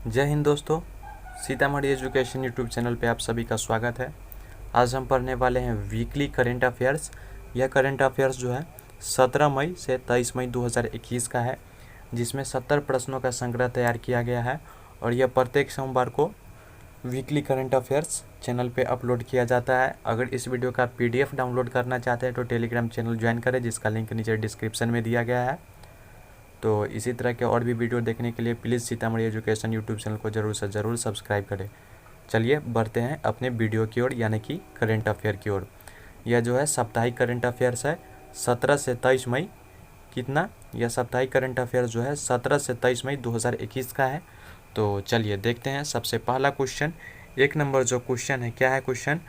जय हिंद दोस्तों, Sitamarhi education YouTube channel पे आप सभी का स्वागत है। आज हम पढ़ने वाले हैं वीकली करंट अफेयर्स। यह करंट अफेयर्स जो है 17 मई से 23 मई 2021 का है, जिसमें 70 प्रश्नों का संग्रह तैयार किया गया है और यह प्रत्येक सोमवार को वीकली करंट अफेयर्स चैनल पे अपलोड किया जाता है। अगर इस वीडियो का PDF डाउनलोड करना चाहते हैं तो टेलीग्राम चैनल ज्वाइन करें, जिसका लिंक नीचे डिस्क्रिप्शन में दिया गया है। तो इसी तरह के और भी वीडियो देखने के लिए please Sitamarhi education YouTube channel को ज़रूर से ज़रूर सब्सक्राइब करें। चलिए बढ़ते हैं अपने वीडियो की ओर, यानी कि करंट अफेयर की ओर। यह जो है साप्ताहिक करंट अफेयर्स है 17 से 23 मई। कितना? यह साप्ताहिक करंट अफेयर जो है 17 से 23 मई 2021 का है। तो चलिए देखते हैं। सबसे पहला क्वेश्चन, 1 नंबर जो क्वेश्चन है, क्या है क्वेश्चन?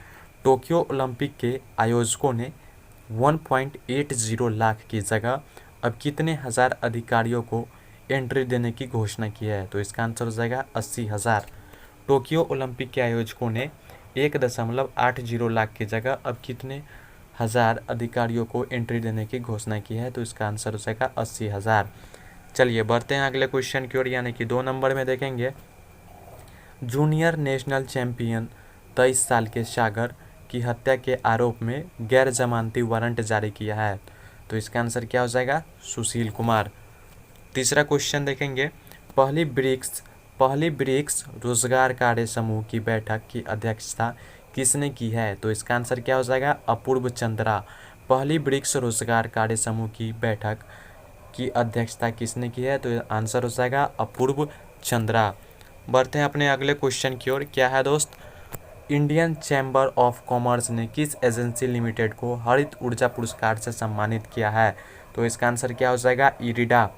टोक्यो ओलंपिक के आयोजकों ने 1.80 लाख की जगह अब कितने हज़ार अधिकारियों को एंट्री देने की घोषणा की है? तो इसका आंसर हो जाएगा 80,000। टोक्यो ओलंपिक के आयोजकों ने 1.80 लाख की जगह अब कितने हज़ार अधिकारियों को एंट्री देने की घोषणा की है? तो इसका आंसर हो जाएगा 80,000। चलिए बढ़ते हैं अगले क्वेश्चन की ओर, यानी कि 2 नंबर में देखेंगे। जूनियर नेशनल चैंपियन 23 साल के सागर की हत्या के आरोप में गैर जमानती वारंट जारी किया है। तो इसका आंसर क्या हो जाएगा? सुशील कुमार। तीसरा क्वेश्चन देखेंगे। पहली ब्रिक्स रोजगार कार्य समूह की बैठक की अध्यक्षता किसने की है? तो इसका आंसर क्या हो जाएगा? अपूर्व चंद्रा। पहली ब्रिक्स रोजगार कार्य समूह की बैठक की अध्यक्षता किसने की है? तो आंसर हो जाएगा अपूर्व चंद्रा। बढ़ते हैं अपने अगले क्वेश्चन की ओर। क्या है दोस्त? इंडियन चैम्बर ऑफ कॉमर्स ने किस एजेंसी लिमिटेड को हरित ऊर्जा पुरस्कार से सम्मानित किया है? तो इसका आंसर क्या हो जाएगा? IRDA.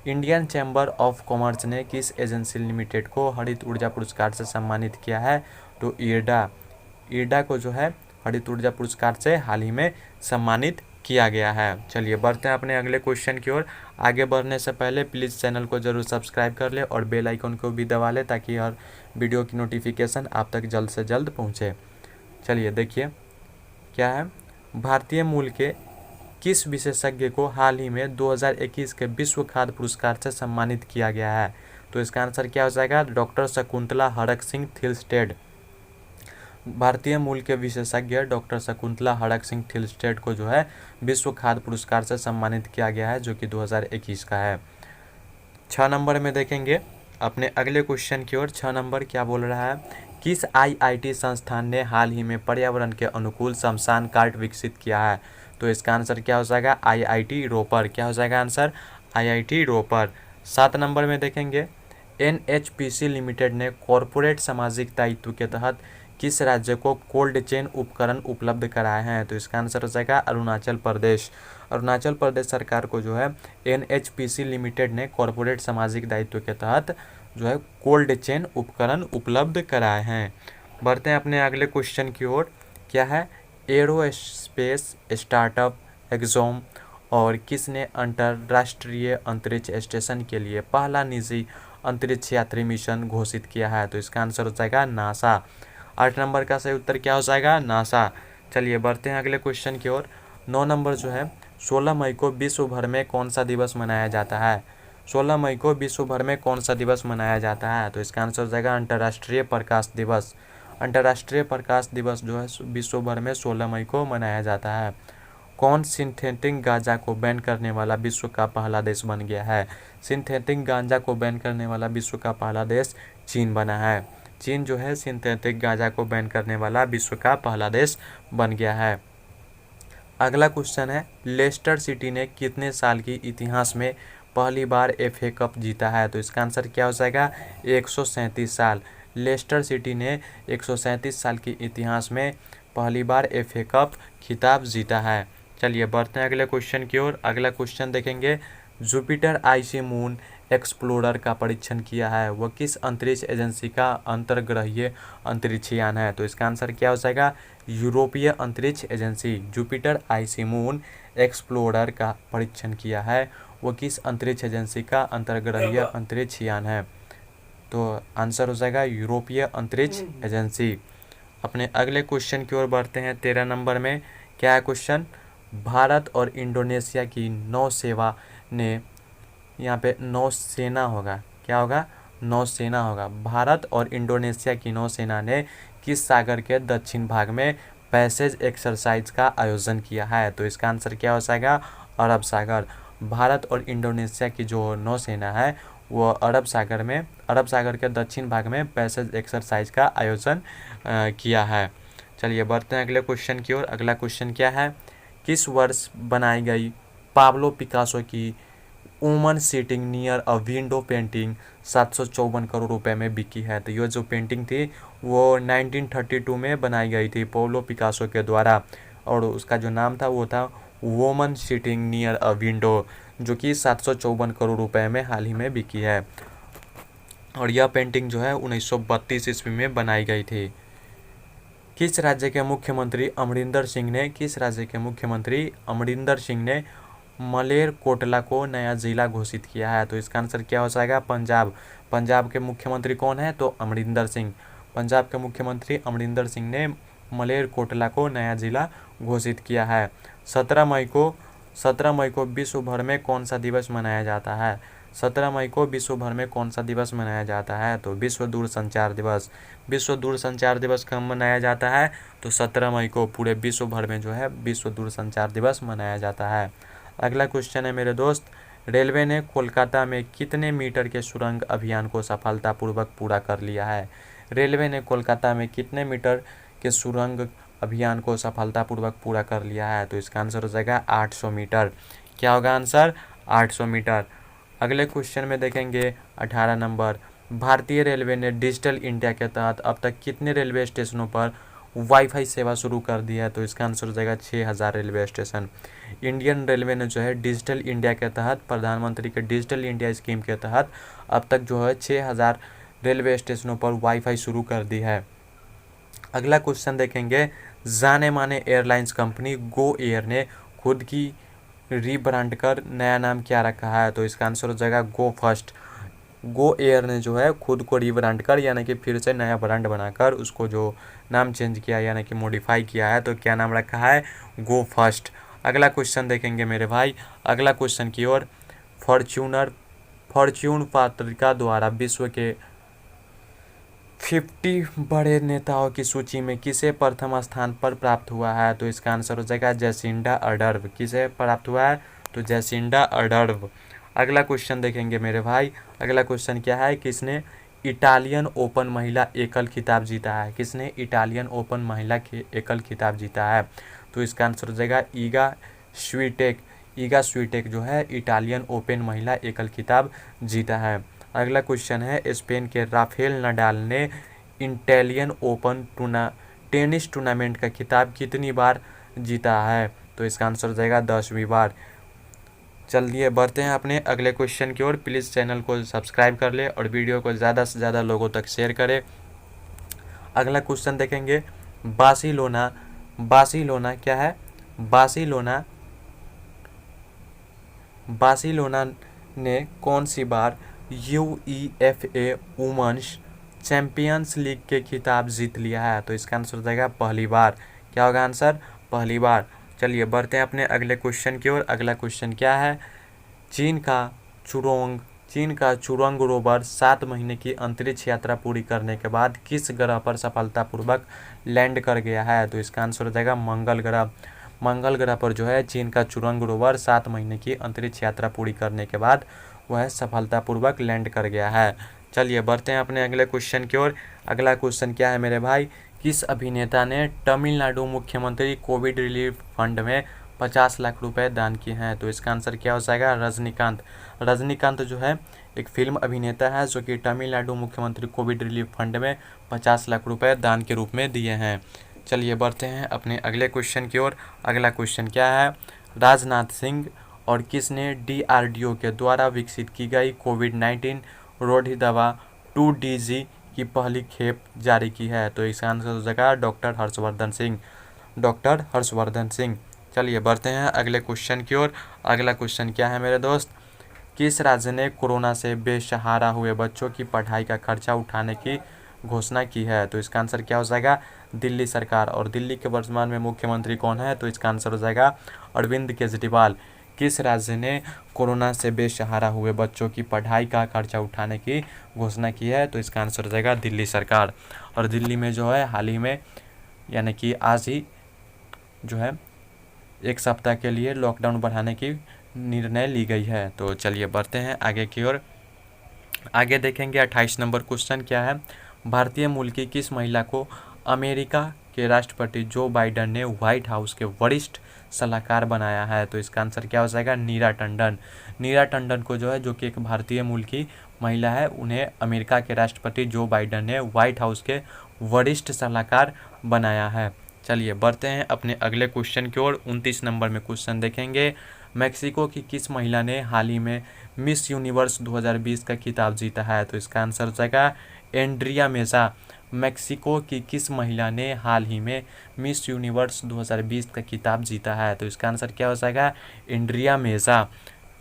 Indian chamber of commerce ने किस एजेंसी लिमिटेड को हरित ऊर्जा पुरस्कार से सम्मानित किया है? तो इरिडा। इरिडा को जो है हरित ऊर्जा पुरस्कार से हाल ही में सम्मानित किया गया है। चलिए बढ़ते हैं अपने अगले क्वेश्चन की ओर। आगे बढ़ने से पहले प्लीज़ चैनल को ज़रूर सब्सक्राइब कर ले और बेल आइकन को भी दबा ले, ताकि हर वीडियो की नोटिफिकेशन आप तक जल्द से जल्द पहुंचे। चलिए देखिए क्या है। भारतीय मूल के किस विशेषज्ञ को हाल ही में 2021 के विश्व खाद्य पुरस्कार से सम्मानित किया गया है? तो इसका आंसर क्या हो जाएगा? डॉक्टर शकुंतला हड़क सिंह थिलस्टेड। भारतीय मूल के विशेषज्ञ डॉक्टर शकुंतला हड़क सिंह थिलस्टेड को जो है विश्व खाद्य पुरस्कार से सम्मानित किया गया है, जो कि 2021 का है। 6 नंबर में देखेंगे अपने अगले क्वेश्चन की ओर। 6 नंबर क्या बोल रहा है? किस IIT संस्थान ने हाल ही में पर्यावरण के अनुकूल शमशान घाट विकसित किया है? तो इसका आंसर क्या हो जाएगा? IIT रोपर। क्या हो जाएगा आंसर? IIT रोपर। 7 नंबर में देखेंगे। NHPC लिमिटेड ने कॉरपोरेट सामाजिक दायित्व के तहत किस राज्य को कोल्ड चेन उपकरण उपलब्ध कराए हैं? तो इसका आंसर हो जाएगा अरुणाचल प्रदेश। अरुणाचल प्रदेश सरकार को जो है NHPC लिमिटेड ने कॉरपोरेट सामाजिक दायित्व के तहत जो है कोल्ड चेन उपकरण उपलब्ध कराए हैं। बढ़ते हैं अपने अगले क्वेश्चन की ओर। क्या है? एरोस्पेस स्टार्टअप एक्सोम और किसने अंतर्राष्ट्रीय अंतरिक्ष स्टेशन के लिए पहला निजी अंतरिक्ष यात्री मिशन घोषित किया है? तो इसका आंसर हो जाएगा नासा। 8 नंबर का सही उत्तर क्या हो जाएगा? नासा। चलिए बढ़ते हैं अगले क्वेश्चन की ओर। 9 नंबर जो है 16 मई को विश्व भर में कौन सा दिवस मनाया जाता है? 16 मई को विश्व भर में कौन सा दिवस मनाया जाता है? तो इसका आंसर हो जाएगा अंतर्राष्ट्रीय प्रकाश दिवस। अंतर्राष्ट्रीय प्रकाश दिवस जो है विश्व भर में 16 मई को मनाया जाता है। कौन सिंथेटिक गांजा को बैन करने वाला विश्व का पहला देश बन गया है? सिंथेटिक गांजा को बैन करने वाला विश्व का पहला देश चीन बना है। चीन जो है सिंथेटिक गांजा को बैन करने वाला विश्व का पहला देश बन गया है। अगला क्वेश्चन है। लेस्टर सिटी ने कितने साल की इतिहास में पहली बार FA कप जीता है? तो इसका आंसर क्या हो जाएगा? 137 साल। लेस्टर सिटी ने 137 साल की इतिहास में पहली बार FA कप खिताब जीता है। चलिए बढ़ते हैं अगले क्वेश्चन की ओर। अगला क्वेश्चन देखेंगे। जुपिटर आईसी मून एक्सप्लोरर का परीक्षण किया है वह किस अंतरिक्ष एजेंसी का अंतर्ग्रहीय अंतरिक्ष यान है? तो इसका आंसर क्या हो जाएगा? यूरोपीय अंतरिक्ष agency. Jupiter IC moon explorer का परीक्षण किया है वह किस अंतरिक्ष एजेंसी का अंतर्ग्रहीय अंतरिक्ष यान है? तो आंसर हो जाएगा यूरोपीय अंतरिक्ष एजेंसी। अपने अगले क्वेश्चन की ओर बढ़ते हैं। 13 नंबर में क्या है क्वेश्चन? भारत और इंडोनेशिया की नौसेना ने, यहाँ पे नौसेना होगा, क्या होगा? नौसेना होगा। भारत और इंडोनेशिया की नौसेना ने किस सागर के दक्षिण भाग में पैसेज एक्सरसाइज का आयोजन किया है? तो इसका आंसर क्या हो जाएगा? अरब सागर। भारत और इंडोनेशिया की जो नौसेना है वो अरब सागर के दक्षिण भाग में पैसेज एक्सरसाइज का आयोजन किया है। चलिए बढ़ते हैं अगले क्वेश्चन की ओर। अगला क्वेश्चन क्या है? किस वर्ष बनाई गई पाब्लो पिकासो की woman sitting near a window painting 754 crore रुपए में बिकी है? तो ये जो पेंटिंग थी वो 1932 में बनाई गई थी पाब्लो पिकासो के द्वारा, और उसका जो नाम था वो था woman sitting near a window, जो कि 754 करोड़ रुपए में हाल ही में बिकी है। और यह पेंटिंग जो है 1932 ईस्वी में बनाई गई थी। किस राज्य के मुख्यमंत्री अमरिंदर सिंह ने मलेरकोटला को नया जिला घोषित किया है? तो इसका आंसर क्या हो जाएगा? पंजाब। पंजाब के मुख्यमंत्री कौन है? तो अमरिंदर सिंह। पंजाब के मुख्यमंत्री अमरिंदर सिंह ने मलेरकोटला को नया जिला घोषित किया है। 17 मई को विश्व भर में कौन सा दिवस मनाया जाता है? 17 मई को विश्व भर में कौन सा दिवस मनाया जाता है? तो विश्व दूरसंचार दिवस। विश्व दूरसंचार दिवस कब मनाया जाता है? तो 17 मई को पूरे विश्व भर में जो है विश्व दूरसंचार दिवस मनाया जाता है। अगला क्वेश्चन है मेरे दोस्त, रेलवे ने कोलकाता में कितने मीटर के सुरंग अभियान को सफलतापूर्वक पूरा कर लिया है? रेलवे ने कोलकाता में कितने मीटर के सुरंग अभियान को सफलतापूर्वक पूरा कर लिया है? तो इसका आंसर हो जाएगा 800 मीटर। क्या होगा आंसर? 800 मीटर। अगले क्वेश्चन में देखेंगे 18 नंबर, भारतीय रेलवे ने डिजिटल इंडिया के तहत अब तक कितने रेलवे स्टेशनों पर वाईफाई सेवा शुरू कर दी है? तो इसका आंसर हो जाएगा 6000 रेलवे स्टेशन। इंडियन रेलवे ने जो है डिजिटल इंडिया के तहत, प्रधानमंत्री के डिजिटल इंडिया स्कीम के तहत अब तक जो है 6000 रेलवे स्टेशनों पर वाईफाई शुरू कर दी है। अगला क्वेश्चन देखेंगे, जाने माने एयरलाइंस कंपनी गो एयर ने खुद की रीब्रांड कर नया नाम क्या रखा है? तो इसका आंसर हो जाएगा गो फर्स्ट। गो एयर ने जो है खुद को रीब्रांड कर यानी कि फिर से नया ब्रांड बनाकर उसको जो नाम चेंज किया यानी कि मॉडिफाई किया है, तो क्या नाम रखा है? गो फर्स्ट। अगला क्वेश्चन देखेंगे मेरे भाई। अगला क्वेश्चन की ओर, फॉर्च्यून पत्रिका द्वारा विश्व के 50 बड़े नेताओं की सूची में किसे प्रथम स्थान पर प्राप्त हुआ है? तो इसका आंसर हो जाएगा जैसिंडा अर्डर्न। किसे प्राप्त हुआ है? तो जैसिंडा अर्डर्न। अगला क्वेश्चन देखेंगे मेरे भाई। अगला क्वेश्चन क्या है? किसने इटालियन ओपन महिला एकल खिताब जीता है? किसने इटालियन ओपन महिला एकल खिताब जीता है? तो इसका आंसर हो जाएगा ईगा स्वीटेक जो है इटालियन ओपन महिला एकल खिताब जीता है। अगला क्वेश्चन है, स्पेन के राफेल नडाल ने इटालियन ओपन टेनिस टूर्नामेंट का खिताब कितनी बार जीता है? तो इसका आंसर हो जाएगा 10वीं बार। चलिए बढ़ते हैं अपने अगले क्वेश्चन की ओर। प्लीज़ चैनल को सब्सक्राइब कर ले और वीडियो को ज़्यादा से ज़्यादा लोगों तक शेयर करें। अगला क्वेश्चन देखेंगे, बार्सिलोना क्या है? बार्सिलोना ने कौन सी बार UEFA वुमेन्स चैंपियंस लीग के खिताब जीत लिया है? तो इसका आंसर हो जाएगा पहली बार। क्या होगा आंसर? पहली बार। चलिए बढ़ते हैं अपने अगले क्वेश्चन की ओर। अगला क्वेश्चन क्या है? चीन का चुरंग रोवर 7 महीने की अंतरिक्ष यात्रा पूरी करने के बाद किस ग्रह पर सफलतापूर्वक लैंड कर गया है? तो इसका आंसर हो जाएगा मंगल ग्रह। मंगल ग्रह पर जो है चीन का चुरंग रोवर 7 महीने की अंतरिक्ष यात्रा पूरी करने के बाद वह सफलतापूर्वक लैंड कर गया है। चलिए बढ़ते हैं अपने अगले क्वेश्चन की ओर। अगला क्वेश्चन क्या है मेरे भाई? किस अभिनेता ने तमिलनाडु मुख्यमंत्री कोविड रिलीफ फंड में 50 लाख रुपए दान किए हैं? तो इसका आंसर क्या हो जाएगा? रजनीकांत। रजनीकांत जो है एक फिल्म अभिनेता है जो कि तमिलनाडु मुख्यमंत्री कोविड रिलीफ फंड में 50 लाख रुपए दान के रूप में दिए हैं। चलिए बढ़ते हैं अपने अगले क्वेश्चन की ओर। अगला क्वेश्चन क्या है? राजनाथ सिंह और किसने DRDO के द्वारा विकसित की गई कोविड-19 रोधी दवा 2DG की पहली खेप जारी की है? तो इसका आंसर हो जाएगा डॉक्टर हर्षवर्धन सिंह। चलिए बढ़ते हैं अगले क्वेश्चन की ओर। अगला क्वेश्चन क्या है मेरे दोस्त? किस राज्य ने कोरोना से बेसहारा हुए बच्चों की पढ़ाई का खर्चा उठाने की घोषणा की है? तो इसका आंसर क्या हो जाएगा? दिल्ली सरकार। और दिल्ली के वर्तमान में मुख्यमंत्री कौन है? तो इसका आंसर हो जाएगा अरविंद केजरीवाल। किस राज्य ने कोरोना से बेसहारा हुए बच्चों की पढ़ाई का खर्चा उठाने की घोषणा की है? तो इसका आंसर हो जाएगा दिल्ली सरकार। और दिल्ली में जो है हाल ही में यानी कि आज ही जो है 1 सप्ताह के लिए लॉकडाउन बढ़ाने की निर्णय ली गई है। तो चलिए बढ़ते हैं आगे की ओर। आगे देखेंगे 28 नंबर क्वेश्चन क्या है। भारतीय मूल की किस महिला को अमेरिका के राष्ट्रपति जो बाइडेन ने व्हाइट हाउस के वरिष्ठ सलाहकार बनाया है? तो इसका आंसर क्या हो जाएगा? नीरा टंडन। नीरा टंडन को जो है, जो कि एक भारतीय मूल की महिला है, उन्हें अमेरिका के राष्ट्रपति जो बाइडेन ने व्हाइट हाउस के वरिष्ठ सलाहकार बनाया है। चलिए बढ़ते हैं अपने अगले क्वेश्चन की ओर। 29 नंबर में क्वेश्चन देखेंगे। मेक्सिको की किस महिला ने हाल ही में मिस यूनिवर्स 2020 का खिताब जीता है? तो इसका आंसर हो जाएगा एंड्रिया मेजा। मेक्सिको की किस महिला ने हाल ही में मिस यूनिवर्स 2020 का खिताब जीता है? तो इसका आंसर क्या हो जाएगा? एंड्रिया मेजा।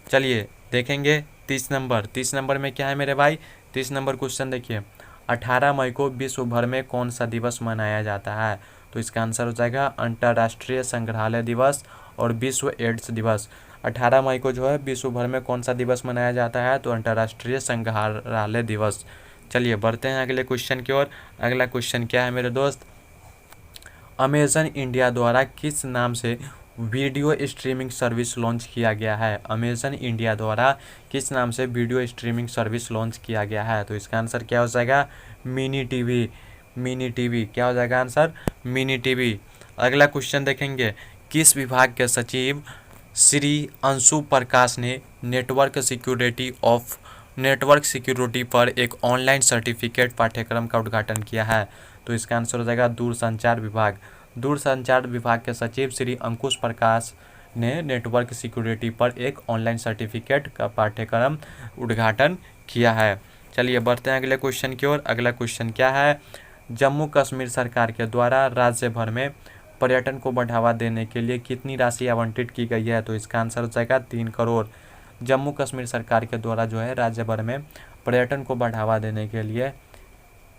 चलिए देखेंगे 30 नंबर में क्या है मेरे भाई। 30 नंबर क्वेश्चन देखिए। 18 मई को विश्व भर में कौन सा दिवस मनाया जाता है? तो इसका आंसर हो जाएगा अंतर्राष्ट्रीय संग्रहालय दिवस और विश्व एड्स दिवस। 18 मई को जो है विश्व भर में कौन सा दिवस मनाया जाता है? तो अंतर्राष्ट्रीय संग्रहालय दिवस। चलिए बढ़ते हैं अगले क्वेश्चन की ओर। अगला क्वेश्चन क्या है मेरे दोस्त। अमेजन इंडिया द्वारा किस नाम से वीडियो स्ट्रीमिंग सर्विस लॉन्च किया गया है? अमेजन इंडिया द्वारा किस नाम से वीडियो स्ट्रीमिंग सर्विस लॉन्च किया गया है? तो इसका आंसर क्या हो जाएगा? Mini TV. मिनी टीवी क्या हो जाएगा आंसर? Mini TV. अगला क्वेश्चन देखेंगे। किस विभाग के सचिव श्री अंशु प्रकाश ने नेटवर्क सिक्योरिटी पर एक ऑनलाइन सर्टिफिकेट पाठ्यक्रम का उद्घाटन किया है? तो इसका आंसर हो जाएगा दूरसंचार विभाग। दूरसंचार विभाग के सचिव श्री अंकुश प्रकाश ने नेटवर्क सिक्योरिटी पर एक ऑनलाइन सर्टिफिकेट का पाठ्यक्रम उद्घाटन किया है। चलिए बढ़ते हैं अगले क्वेश्चन की ओर। अगला क्वेश्चन क्या है। जम्मू कश्मीर सरकार के द्वारा राज्य भर में पर्यटन को बढ़ावा देने के लिए कितनी राशि आवंटित की गई है? तो इसका आंसर हो जाएगा 3 करोड़। जम्मू कश्मीर सरकार के द्वारा जो है राज्य भर में पर्यटन को बढ़ावा देने के लिए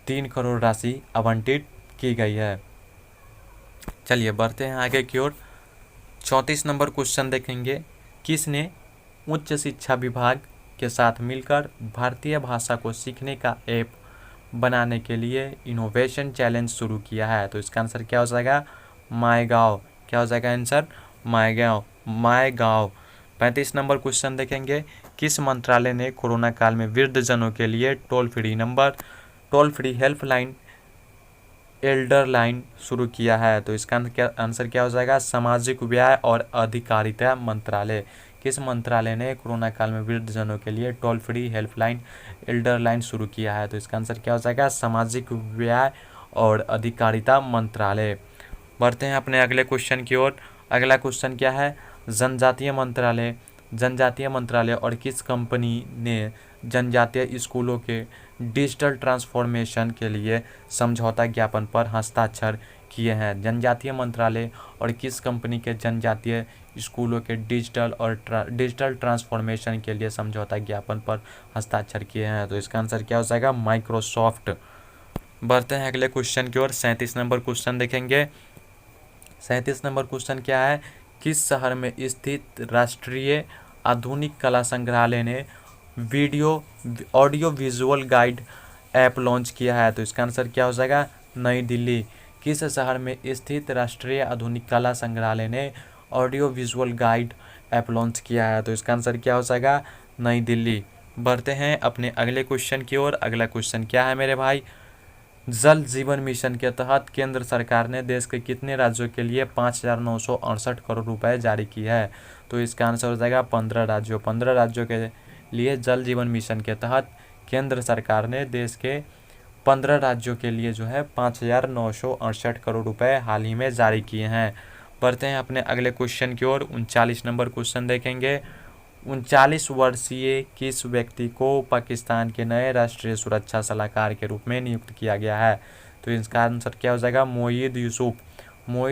3 करोड़ राशि आवंटित की गई है। चलिए बढ़ते हैं आगे की ओर। 34 नंबर क्वेश्चन देखेंगे। किसने उच्च शिक्षा विभाग के साथ मिलकर भारतीय भाषा को सीखने का ऐप बनाने के लिए इनोवेशन चैलेंज शुरू किया है? तो इसका आंसर क्या हो जाएगा? माईगाव। क्या हो जाएगा आंसर? माईगाव। 35 नंबर क्वेश्चन देखेंगे। किस मंत्रालय ने कोरोना काल में वृद्धजनों के लिए toll free helpline Elder line शुरू किया है? तो इसका आंसर क्या हो जाएगा? सामाजिक न्याय और अधिकारिता मंत्रालय। किस मंत्रालय ने कोरोना काल में वृद्धजनों के लिए toll free helpline Elder line शुरू किया है? तो इसका आंसर क्या हो जाएगा? सामाजिक न्याय और अधिकारिता मंत्रालय। बढ़ते हैं अपने अगले क्वेश्चन की ओर। अगला क्वेश्चन क्या है। जनजातीय मंत्रालय और किस कंपनी ने जनजातीय स्कूलों के डिजिटल ट्रांसफॉर्मेशन के लिए समझौता ज्ञापन पर हस्ताक्षर किए हैं? जनजातीय मंत्रालय और किस कंपनी के जनजातीय स्कूलों के डिजिटल ट्रांसफॉर्मेशन के लिए समझौता ज्ञापन पर हस्ताक्षर किए हैं? तो इसका आंसर क्या हो जाएगा? माइक्रोसॉफ्ट। बढ़ते हैं अगले क्वेश्चन की ओर। 37 नंबर क्वेश्चन देखेंगे। 37 नंबर क्वेश्चन क्या है। किस शहर में स्थित राष्ट्रीय आधुनिक कला संग्रहालय ने audio visual guide app launch किया है? तो इसका आंसर क्या हो जाएगा? नई दिल्ली। किस शहर में स्थित राष्ट्रीय आधुनिक कला संग्रहालय ने audio visual guide app launch किया है? तो इसका आंसर क्या हो जाएगा? नई दिल्ली। बढ़ते हैं अपने अगले क्वेश्चन की ओर। अगला क्वेश्चन क्या है मेरे भाई। जल जीवन मिशन के तहत केंद्र सरकार ने देश के कितने राज्यों के लिए 5,968 करोड़ रुपए जारी की है? तो इसका आंसर हो जाएगा 15 राज्यों। 15 राज्यों के लिए जल जीवन मिशन के तहत केंद्र सरकार ने देश के 15 राज्यों के लिए जो है 5,968 करोड़ रुपए हाल ही में जारी किए हैं। बढ़ते हैं अपने अगले क्वेश्चन की ओर। 39 नंबर क्वेश्चन देखेंगे। 39 वर्षीय किस व्यक्ति को पाकिस्तान के नए राष्ट्रीय सुरक्षा सलाहकार के रूप में नियुक्त किया गया है? तो इसका आंसर क्या हो जाएगा? मोईद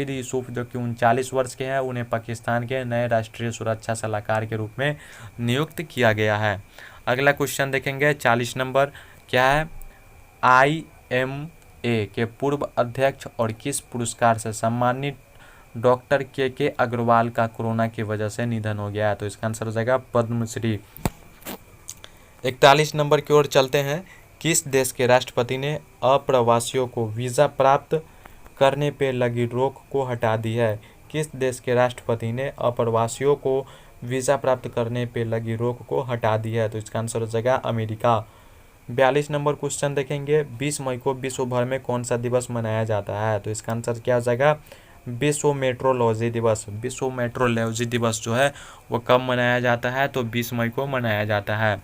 यूसुफ जो कि 39 वर्ष के हैं, उन्हें पाकिस्तान के नए राष्ट्रीय सुरक्षा सलाहकार के रूप में नियुक्त किया गया है। अगला क्वेश्चन देखेंगे 40 नंबर क्या है। IMA के पूर्व अध्यक्ष और किस पुरस्कार से सम्मानित डॉक्टर के अग्रवाल का कोरोना की वजह से निधन हो गया है, तो इसका आंसर हो जाएगा पद्मश्री। 41 नंबर की ओर चलते हैं। किस देश के राष्ट्रपति ने अप्रवासियों को वीज़ा प्राप्त करने पर लगी रोक को हटा दी है? किस देश के राष्ट्रपति ने अप्रवासियों को वीज़ा प्राप्त करने पर लगी रोक को हटा दी है? तो इसका आंसर हो जाएगा अमेरिका। 42 नंबर क्वेश्चन देखेंगे। 20 मई को विश्व भर में कौन सा दिवस मनाया जाता है? तो इसका आंसर क्या हो जाएगा? विश्व मेट्रोलॉजी दिवस। विश्व मेट्रोलॉजी दिवस जो है वो कब मनाया जाता है? तो 20 मई को मनाया जाता है।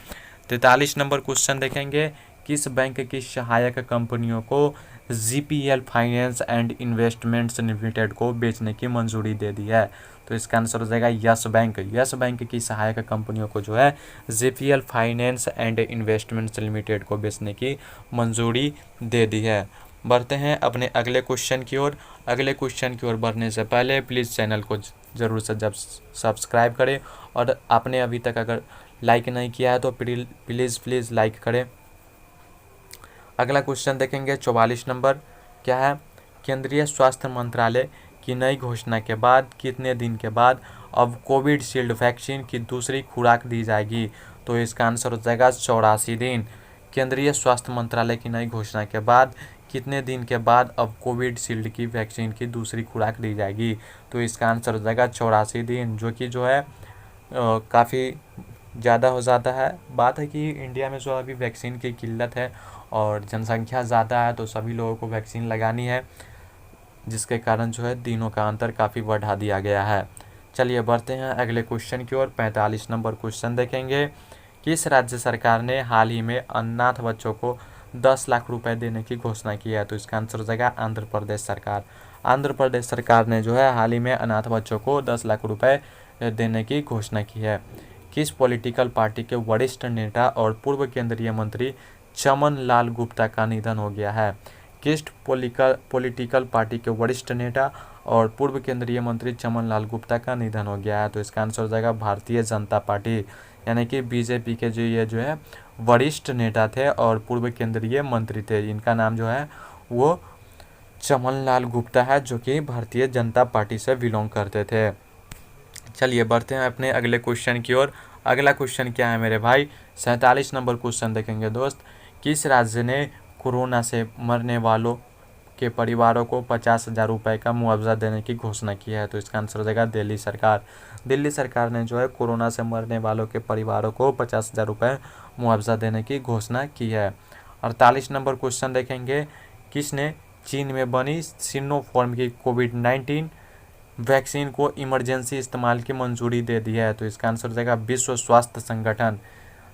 43 नंबर क्वेश्चन देखेंगे। किस बैंक की सहायक कंपनियों को GPL finance and investments limited को बेचने की मंजूरी दे दी है? तो इसका आंसर हो जाएगा यस बैंक। यस बैंक की सहायक कंपनियों को जो है GPL finance and investments limited को बेचने की मंजूरी दे दी है। बढ़ते हैं अपने अगले क्वेश्चन की ओर। अगले क्वेश्चन की ओर बढ़ने से पहले प्लीज़ चैनल को ज़रूर से जब सब्सक्राइब करें, और आपने अभी तक अगर लाइक नहीं किया है तो प्लीज़ लाइक करें। अगला क्वेश्चन देखेंगे। 44 नंबर क्या है? केंद्रीय स्वास्थ्य मंत्रालय की नई घोषणा के बाद कितने दिन के बाद अब कोविशील्ड वैक्सीन की दूसरी खुराक दी जाएगी? तो इसका आंसर हो जाएगा 84 दिन। केंद्रीय स्वास्थ्य मंत्रालय की नई घोषणा के बाद कितने दिन के बाद अब कोविशील्ड की वैक्सीन की दूसरी खुराक दी जाएगी? तो इसका आंसर हो जाएगा 84 दिन, जो कि जो है काफ़ी ज़्यादा हो जाता है। बात है कि इंडिया में जो अभी वैक्सीन की किल्लत है और जनसंख्या ज़्यादा है, तो सभी लोगों को वैक्सीन लगानी है, जिसके कारण जो है दिनों का अंतर काफ़ी बढ़ा दिया गया है। चलिए बढ़ते हैं अगले क्वेश्चन की ओर। 45 नंबर क्वेश्चन देखेंगे। किस राज्य सरकार ने हाल ही में अनाथ बच्चों को 10 लाख रुपए देने की घोषणा की है? तो इसका आंसर हो जाएगा आंध्र प्रदेश सरकार। आंध्र प्रदेश सरकार ने जो है हाल ही में अनाथ बच्चों को 10 लाख रुपए देने की घोषणा की है। किस पॉलिटिकल पार्टी के वरिष्ठ नेता और पूर्व केंद्रीय मंत्री चमन लाल गुप्ता का निधन हो गया है? किस पॉलिटिकल पार्टी के वरिष्ठ नेता और पूर्व केंद्रीय मंत्री चमन लाल गुप्ता का निधन हो गया है? तो इसका आंसर हो जाएगा भारतीय जनता पार्टी, यानी कि बीजेपी के जो है वरिष्ठ नेता थे और पूर्व केंद्रीय मंत्री थे। इनका नाम जो है वो चमन लाल गुप्ता है, जो कि भारतीय जनता पार्टी से बिलोंग करते थे। चलिए बढ़ते हैं अपने अगले क्वेश्चन की ओर। अगला क्वेश्चन क्या है मेरे भाई? 47 नंबर क्वेश्चन देखेंगे दोस्त। किस राज्य ने कोरोना से मरने वालों के परिवारों को 50,000 रुपये का मुआवजा देने की घोषणा की है? तो इसका आंसर हो जाएगा दिल्ली सरकार। दिल्ली सरकार ने जो है कोरोना से मरने वालों के परिवारों को 50,000 रुपये मुआवजा देने की घोषणा की है। 48 नंबर क्वेश्चन देखेंगे। किसने चीन में बनी सिनोफार्म की कोविड-19 वैक्सीन को इमरजेंसी इस्तेमाल की मंजूरी दे दी है? तो इसका आंसर हो जाएगा विश्व स्वास्थ्य संगठन।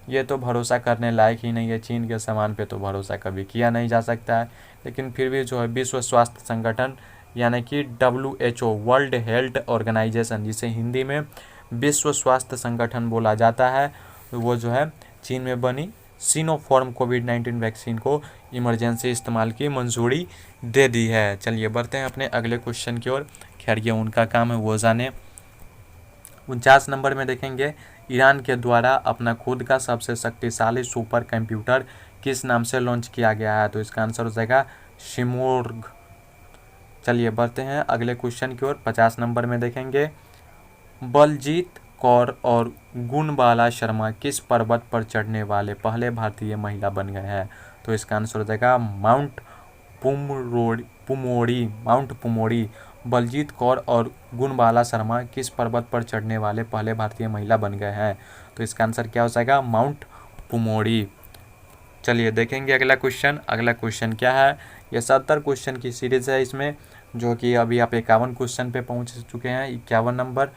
ये तो भरोसा करने लायक ही नहीं है। चीन के सामान पे तो भरोसा कभी किया नहीं जा सकता है, लेकिन फिर भी जो है विश्व स्वास्थ्य संगठन यानी कि WHO वर्ल्ड हेल्थ ऑर्गेनाइजेशन, जिसे हिंदी में विश्व स्वास्थ्य संगठन बोला जाता है, वो जो है चीन में बनी सिनोफार्म कोविड-19 वैक्सीन को इमरजेंसी इस्तेमाल की मंजूरी दे दी है। चलिए बढ़ते हैं अपने अगले क्वेश्चन की ओर। खैर ये उनका काम है, वो जाने। 49 नंबर में देखेंगे। ईरान के द्वारा अपना खुद का सबसे शक्तिशाली सुपर कंप्यूटर किस नाम से लॉन्च किया गया है? तो इसका आंसर हो जाएगा शिमोर्ग। चलिए बढ़ते हैं अगले क्वेश्चन की ओर। 50 नंबर में देखेंगे। बलजीत कौर और गुणबाला शर्मा किस पर्वत पर चढ़ने वाले पहले भारतीय महिला बन गए हैं? तो इसका आंसर हो जाएगा माउंट पुमोरी। बलजीत कौर और गुणबाला शर्मा किस पर्वत पर चढ़ने वाले पहले भारतीय महिला बन गए हैं? तो इसका आंसर क्या हो जाएगा? माउंट पुमोरी। चलिए देखेंगे अगला क्वेश्चन। अगला क्वेश्चन क्या है? ये 70 क्वेश्चन की सीरीज है इसमें, जो कि अभी आप 51 क्वेश्चन पे पहुंच चुके हैं। 51 नंबर।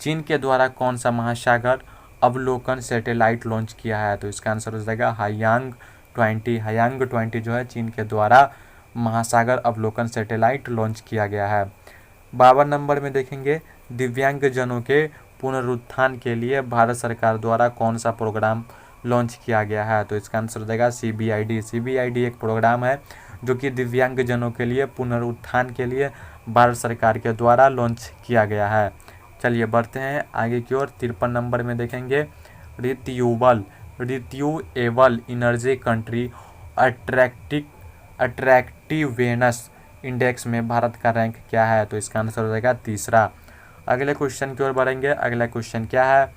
चीन के द्वारा कौन सा महासागर अवलोकन सैटेलाइट लॉन्च किया है? तो इसका आंसर हो जाएगा हायांग 20। हायांग 20 जो है चीन के द्वारा महासागर अवलोकन सैटेलाइट लॉन्च किया गया है। 52 नंबर में देखेंगे। दिव्यांगजनों के पुनरुत्थान के लिए भारत सरकार द्वारा कौन सा प्रोग्राम लॉन्च किया गया है? तो इसका आंसर हो जाएगा CBID। CBID एक प्रोग्राम है जो कि दिव्यांगजनों के लिए पुनरुत्थान के लिए भारत सरकार के द्वारा लॉन्च किया गया है। चलिए बढ़ते हैं आगे की ओर। 53 नंबर में देखेंगे। रिन्यूएबल एनर्जी कंट्री अट्रैक्टिवेनेस इंडेक्स में भारत का रैंक क्या है? तो इसका आंसर हो जाएगा तीसरा। अगले क्वेश्चन की ओर बढ़ेंगे। अगला क्वेश्चन क्या है?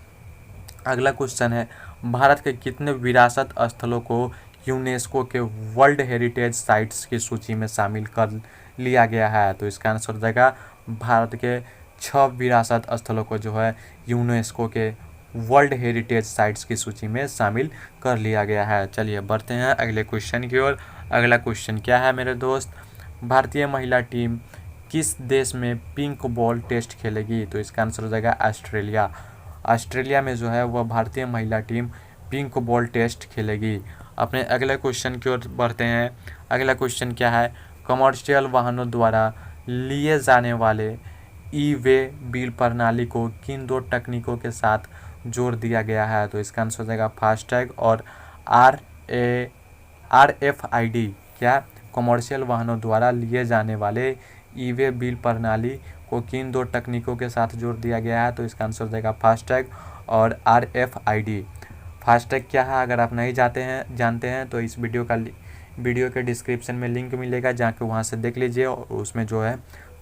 अगला क्वेश्चन है, भारत के कितने विरासत स्थलों को यूनेस्को के वर्ल्ड हेरिटेज साइट्स की सूची में शामिल कर लिया गया है? तो इसका आंसर हो जाएगा भारत के 6 विरासत स्थलों को जो है यूनेस्को के वर्ल्ड हेरिटेज साइट्स की सूची में शामिल कर लिया गया है। चलिए बढ़ते हैं अगले क्वेश्चन की ओर। अगला क्वेश्चन क्या है मेरे दोस्त? भारतीय महिला टीम किस देश में पिंक बॉल टेस्ट खेलेगी? तो इसका आंसर हो जाएगा ऑस्ट्रेलिया। ऑस्ट्रेलिया में जो है वह भारतीय महिला टीम पिंक बॉल टेस्ट खेलेगी। अपने अगले क्वेश्चन की ओर बढ़ते हैं। अगला क्वेश्चन क्या है? कमर्शियल वाहनों द्वारा लिए जाने वाले ई वे बिल प्रणाली को किन 2 तकनीकों के साथ जोड़ दिया गया है? तो इसका आंसर हो जाएगा फास्टैग और RFID। क्या? कमर्शियल वाहनों द्वारा लिए जाने वाले ई वे बिल प्रणाली को किन 2 तकनीकों के साथ जोड़ दिया गया है? तो इसका आंसर हो जाएगा फास्टैग और RFID। फास्टैग क्या है अगर आप नहीं जानते हैं तो इस वीडियो के डिस्क्रिप्शन में लिंक मिलेगा, जाके वहाँ से देख लीजिए और उसमें जो है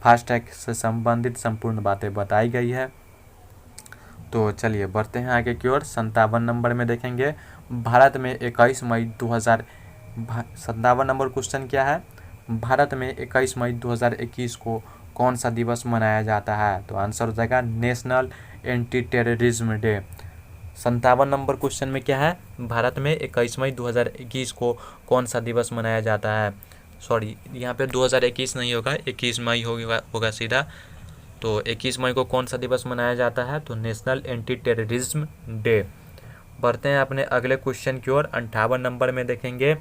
फास्टैग से संबंधित संपूर्ण बातें बताई गई है। तो चलिए बढ़ते हैं आगे की ओर। 57 नंबर में देखेंगे, भारत में 21 मई 2000 57 नंबर क्वेश्चन क्या है? भारत में 21 मई 2021 को कौन सा दिवस मनाया जाता है? तो आंसर हो जाएगा national anti terrorism day. 57 number question में क्या है? भारत में 21 मई 2021 को कौन सा दिवस मनाया जाता है? सॉरी, यहाँ पे 2021 नहीं होगा, 21 मई होगा सीधा। तो 21 मई को कौन सा दिवस मनाया जाता है? तो नेशनल एंटी टेररिज्म डे। बढ़ते हैं अपने अगले क्वेश्चन की ओर। 58 नंबर में देखेंगे,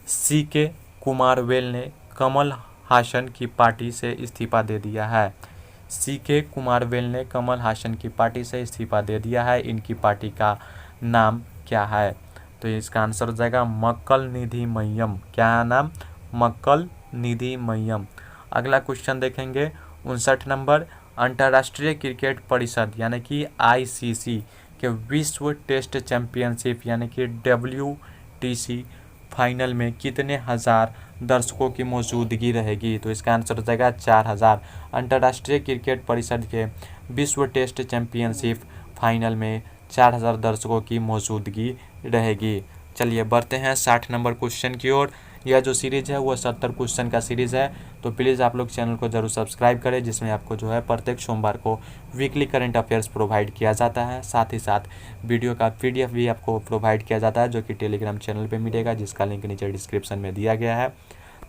CK कुमारवेल ने कमल हासन की पार्टी से इस्तीफा दे दिया है। CK कुमारवेल ने कमल हासन की पार्टी से इस्तीफा दे दिया है। इनकी पार्टी का नाम क्या है? तो इसका आंसर हो जाएगा मक्कल निधि मय्यम। क्या है नाम? मक्कल निधि मय्यम। अगला क्वेश्चन देखेंगे 59 नंबर, अंतर्राष्ट्रीय क्रिकेट परिषद यानी कि ICC के विश्व टेस्ट चैंपियनशिप यानी कि WTC फाइनल में कितने हजार दर्शकों की मौजूदगी रहेगी? तो इसका आंसर हो जाएगा 4000। अंतर्राष्ट्रीय क्रिकेट परिषद के विश्व टेस्ट चैंपियनशिप फाइनल में 4000 दर्शकों की मौजूदगी रहेगी। चलिए बढ़ते हैं 60 नंबर क्वेश्चन की ओर। यह जो सीरीज़ है वो 70 क्वेश्चन का सीरीज़ है, तो प्लीज़ आप लोग चैनल को जरूर सब्सक्राइब करें, जिसमें आपको जो है प्रत्येक सोमवार को वीकली करंट अफेयर्स प्रोवाइड किया जाता है। साथ ही साथ वीडियो का PDF भी आपको प्रोवाइड किया जाता है, जो कि टेलीग्राम चैनल पे मिलेगा, जिसका लिंक नीचे डिस्क्रिप्शन में दिया गया है।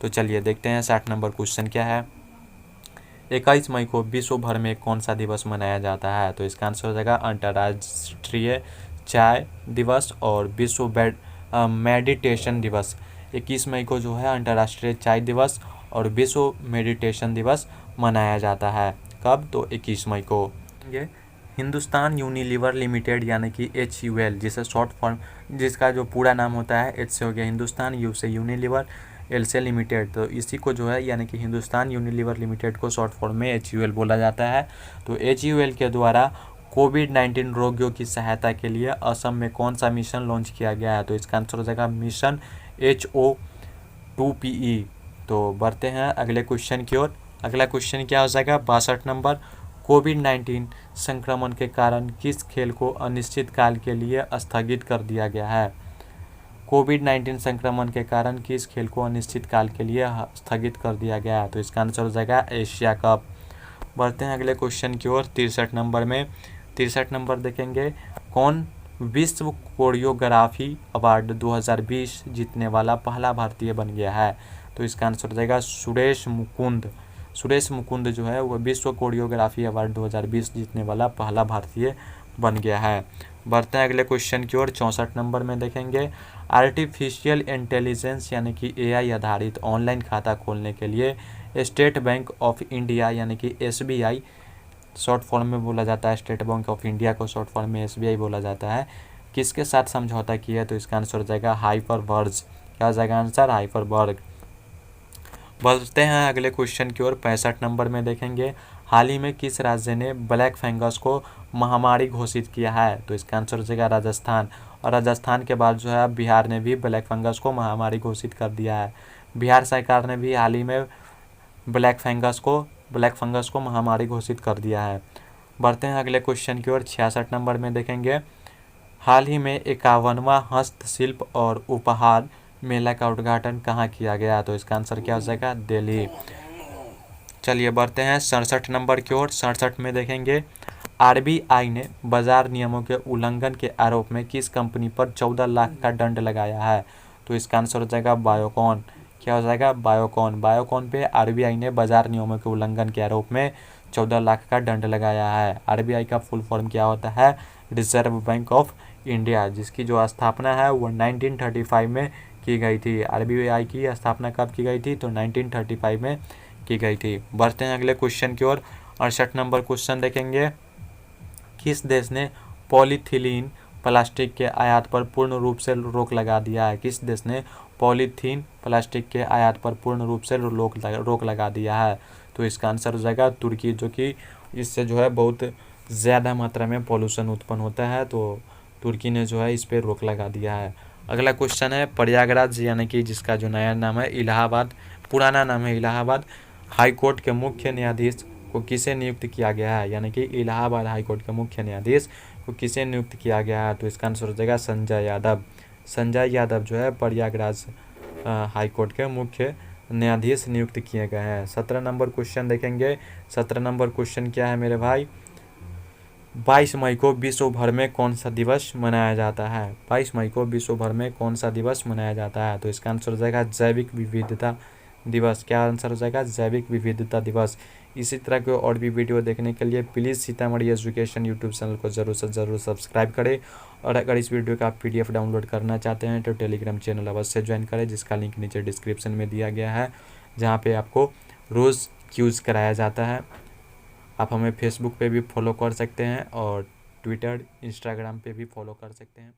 तो चलिए देखते हैं 60 नंबर क्वेश्चन क्या है। 21 मई को विश्व भर में कौन सा दिवस मनाया जाता है? तो इसका आंसर हो जाएगा अंतर्राष्ट्रीय चाय दिवस और विश्व मेडिटेशन दिवस। 21 मई को जो है अंतर्राष्ट्रीय चाय दिवस और विश्व मेडिटेशन दिवस मनाया जाता है। कब? तो 21 मई को। ये हिंदुस्तान यूनिलीवर लिमिटेड यानी कि HUL, जिसे शॉर्ट फॉर्म, जिसका जो पूरा नाम होता है H से हो गया हिंदुस्तान, U से यूनिलीवर, L से लिमिटेड, तो इसी को जो है यानी कि हिंदुस्तान यूनिलीवर लिमिटेड को शॉर्ट फॉर्म में HUL बोला जाता है। तो HUL के द्वारा कोविड-19 रोगियों की सहायता के लिए असम में कौन सा मिशन लॉन्च किया गया है? तो इसका आंसर हो जाएगा मिशन HO2PE। तो बढ़ते हैं अगले क्वेश्चन की ओर। अगला क्वेश्चन क्या हो जाएगा? 62 नंबर, कोविड-19 संक्रमण के कारण किस खेल को अनिश्चित काल के लिए स्थगित कर दिया गया है? कोविड-19 संक्रमण के कारण किस खेल को अनिश्चित काल के लिए स्थगित कर दिया गया है? तो इसका आंसर हो जाएगा एशिया कप। बढ़ते हैं अगले क्वेश्चन की ओर 63 नंबर में। 63 नंबर देखेंगे, कौन विश्व कोरियोग्राफी अवार्ड 2020 जीतने वाला पहला भारतीय बन गया है? तो इसका आंसर हो जाएगा सुरेश मुकुंद। सुरेश मुकुंद जो है वो विश्व कोरियोग्राफी अवार्ड 2020 जीतने वाला पहला भारतीय बन गया है। बढ़ते हैं अगले क्वेश्चन की ओर 64 नंबर में देखेंगे, आर्टिफिशियल इंटेलिजेंस यानी कि AI आधारित ऑनलाइन खाता खोलने के लिए स्टेट बैंक ऑफ इंडिया यानी कि SBI शॉर्ट फॉर्म में बोला जाता है, स्टेट बैंक ऑफ इंडिया को शॉर्ट फॉर्म में SBI बोला जाता है, किसके साथ समझौता किया है? तो इसका आंसर हो जाएगा हाइपरबर्ज। क्या हो जाएगा आंसर? हाइपरबर्ग। बढ़ते हैं अगले क्वेश्चन की ओर 65 नंबर में देखेंगे, हाल ही में किस राज्य ने ब्लैक फंगस को महामारी घोषित किया है? तो इसका आंसर हो जाएगा राजस्थान। और राजस्थान के बाद जो है बिहार ने भी ब्लैक फंगस को महामारी घोषित कर दिया है। बिहार सरकार ने भी हाल ही में ब्लैक फंगस को महामारी घोषित कर दिया है। बढ़ते हैं अगले क्वेश्चन की ओर। 66 नंबर में देखेंगे, हाल ही में 51वां हस्तशिल्प और उपहार मेला का उद्घाटन कहाँ किया गया? तो इसका आंसर क्या हो जाएगा? दिल्ली। चलिए बढ़ते हैं 67 नंबर की ओर। 67 में देखेंगे, आरबीआई ने बाजार नियमों के उल्लंघन के आरोप में किस कंपनी पर 14 लाख का दंड लगाया है? तो इसका आंसर हो जाएगा बायोकॉन। क्या हो जाएगा? बायोकॉन। बायोकॉन पे आरबीआई ने बाजार नियमों के उल्लंघन के आरोप में 14 लाख का दंड लगाया है। आरबीआई का फुल फॉर्म क्या होता है? रिजर्व बैंक ऑफ इंडिया, जिसकी जो स्थापना है वो 1935 में की गई थी। आरबीआई की स्थापना कब की गई थी? तो 1935 में की गई थी। बढ़ते हैं अगले क्वेश्चन की ओर। 68 नंबर क्वेश्चन देखेंगे, किस देश ने पॉलीथिलीन प्लास्टिक के आयात पर पूर्ण रूप से रोक लगा दिया है? किस देश ने पॉलीथीन प्लास्टिक के आयात पर पूर्ण रूप से रोक लगा दिया है? तो इसका आंसर हो जाएगा तुर्की, जो कि इससे जो है बहुत ज़्यादा मात्रा में पॉल्यूशन उत्पन्न होता है, तो तुर्की ने जो है इस पर रोक लगा दिया है। अगला क्वेश्चन है, प्रयागराज यानी कि जिसका जो नया नाम है इलाहाबाद, पुराना नाम है इलाहाबाद हाई कोर्ट के मुख्य न्यायाधीश को किसे नियुक्त किया गया है? यानी कि इलाहाबाद हाई कोर्ट के मुख्य न्यायाधीश को किसे नियुक्त किया गया है? तो इसका आंसर हो जाएगा संजय यादव। संजय यादव जो है प्रयागराज हाई कोर्ट के मुख्य न्यायाधीश नियुक्त किए गए हैं। 17 नंबर क्वेश्चन देखेंगे। 17 नंबर क्वेश्चन क्या है मेरे भाई? 22 मई को विश्व भर में कौन सा दिवस मनाया जाता है? 22 मई को विश्व भर में कौन सा दिवस मनाया जाता है? तो इसका आंसर हो जाएगा जैविक विविधता दिवस। क्या आंसर हो जाएगा? जैविक विविधता दिवस। इसी तरह के और भी वीडियो देखने के लिए please Sitamarhi education YouTube channel को ज़रूर से ज़रूर सब्सक्राइब करें। और अगर इस वीडियो का PDF डाउनलोड करना चाहते हैं तो टेलीग्राम चैनल अवश्य ज्वाइन करें, जिसका लिंक नीचे डिस्क्रिप्शन में दिया गया है, जहाँ पे आपको रोज़ क्यूज़ कराया जाता है। आप हमें फेसबुक पे भी फॉलो कर सकते हैं और ट्विटर, इंस्टाग्राम पे भी फॉलो कर सकते हैं।